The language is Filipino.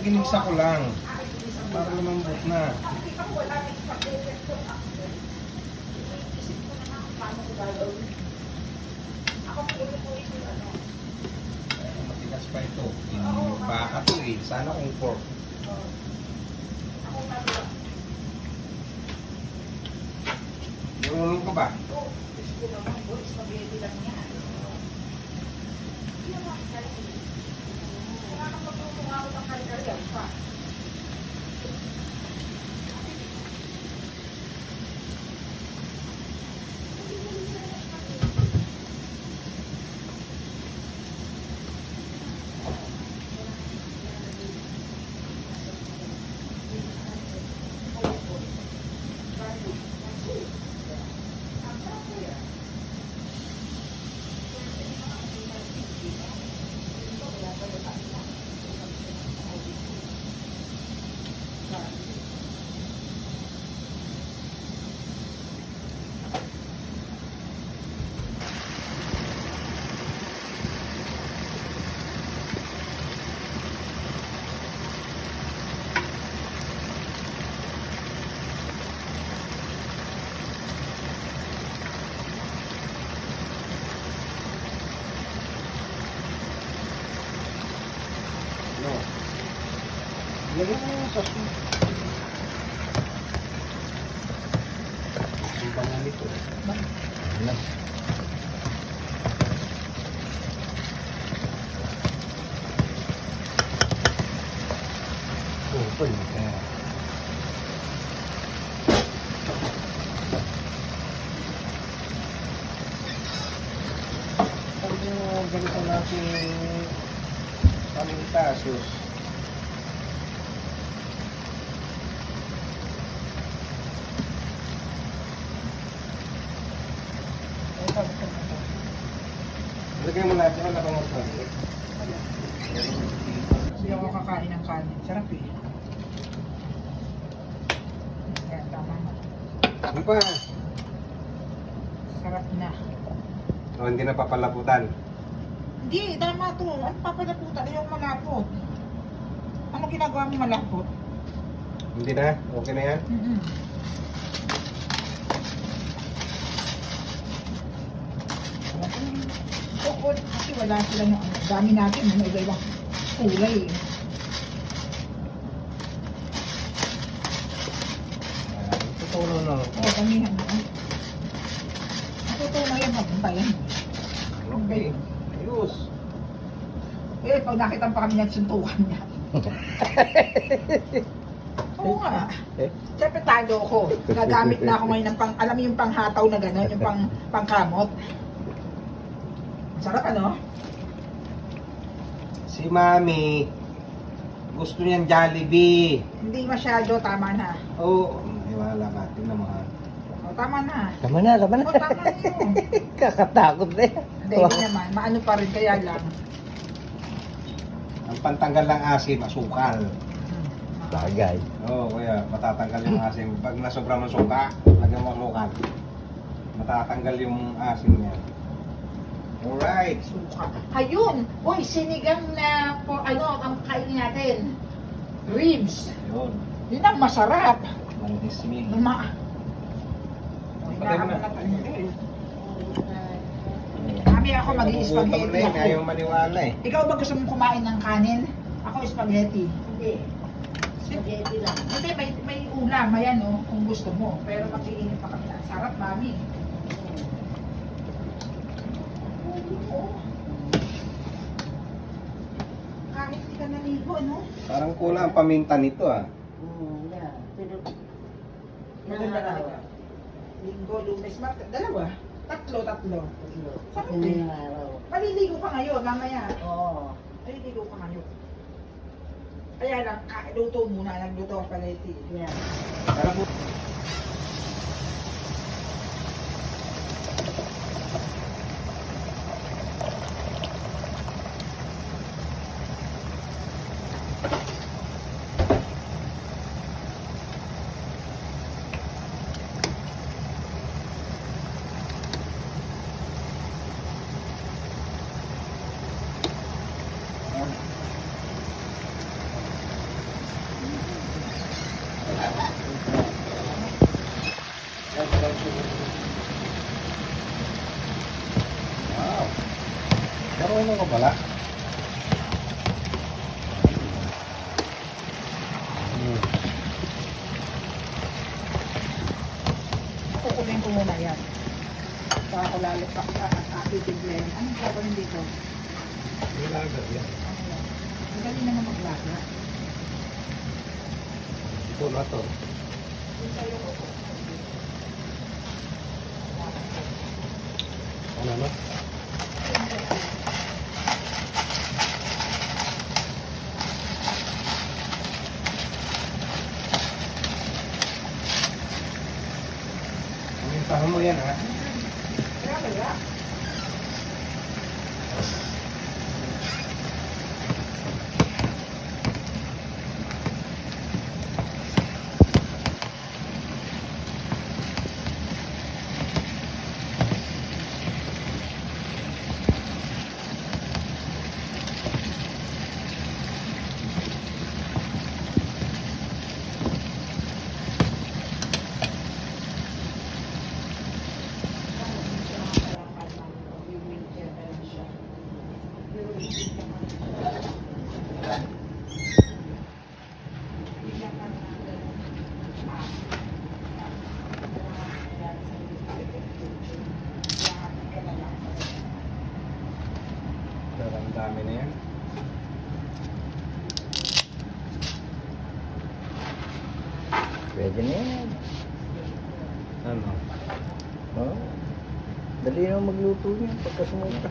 ginigsa ko lang. Para lumambot na. Matigas pa ito. Baka to eh. Sana kung pork. Marunong ka ba? Lagyan mo yung sauce mo. Ang bangal nito. Ano? Oh, pwede. Pag ganito natin pamintasos. Lagay mo natin ang nakangos na. Kasi ako kakain ng kanin. Sarap eh. Kaya tama na. Ano pa? Sarap na. O, hindi na papalaputan. Hindi, tama to. Ano papalaputan? Yung malapot. Ano ginagawa mo malapot? Hindi na? Okay na yan? Bukod, kasi wala sila ng ano. Dami natin, may iba-ibang kulay eh. Tutulo na. Oo, damihan na. Natutulong yan, magpuntayan. Okay. Ayos. Eh, pag nakita pa kami nagsuntukan niya. Oo nga. Siyempre talo ko. Gagamit na ako ngayon ng pang, alam mo yung panghataw na gano'n, yung pangkamot. Sarap ano? Si Mami, gusto niyan Jollibee. Hindi masyado, tama na. Oo. Iwala ka. Tingnan mo ha. O, tama na. Tama na, tama na. O, tama na yun. Kakatakot na yan. Hindi, hindi naman. Maano pa rin, kaya lang. Ang pantanggal ng asim, asukal. Bagay. Oo, kaya matatanggal yung asim. Pag nasobra ng suka, lagyan mo asukal. Matatanggal yung asim niya. Alright. Suka. Ayun! Uy, sinigang na, for, ano, ang kainin natin. Ribs. Yun. Yun ang masarap. Mandismil. Uy, Patay mo na. Mami, ako mag-i-spaghetti Nagugutom na yun, ako. ayaw maniwala eh. Ikaw ba gusto mong kumain ng kanin? Ako spaghetti. Hindi. Spaghetti lang. Hindi, may ulam, ayan o, kung gusto mo. Pero mag-iinit pa kami. Sarap, mami. Kahit hindi ka naligo, ano? Parang kulang ang paminta nito ah. Yeah. Pero, Maganda talaga. Linggo, Lunes, Martes, dalawa. Tatlo. Sabi Kung ko, ngayong araw. paliligo ka ngayon, mamaya. Oo. Paliligo ka ngayon. Kaya lang, luto muna, nagluto ka pala ito. Yeah. Tara po. Wow. Marunong ka pala. Hmm. Kukunin ko muna yan. Saka ko lalo pa titiglen. Anong gagawin dito? Nilaga yan. Ano yan? Magaling naman maglaga. Ito na to. Ano na? Mintahan mo yan ha. Kaya kaya. Pero ang dami na yan. Pwede na yan. Ano? Oh. Dali na magluto niya pagka sumuka.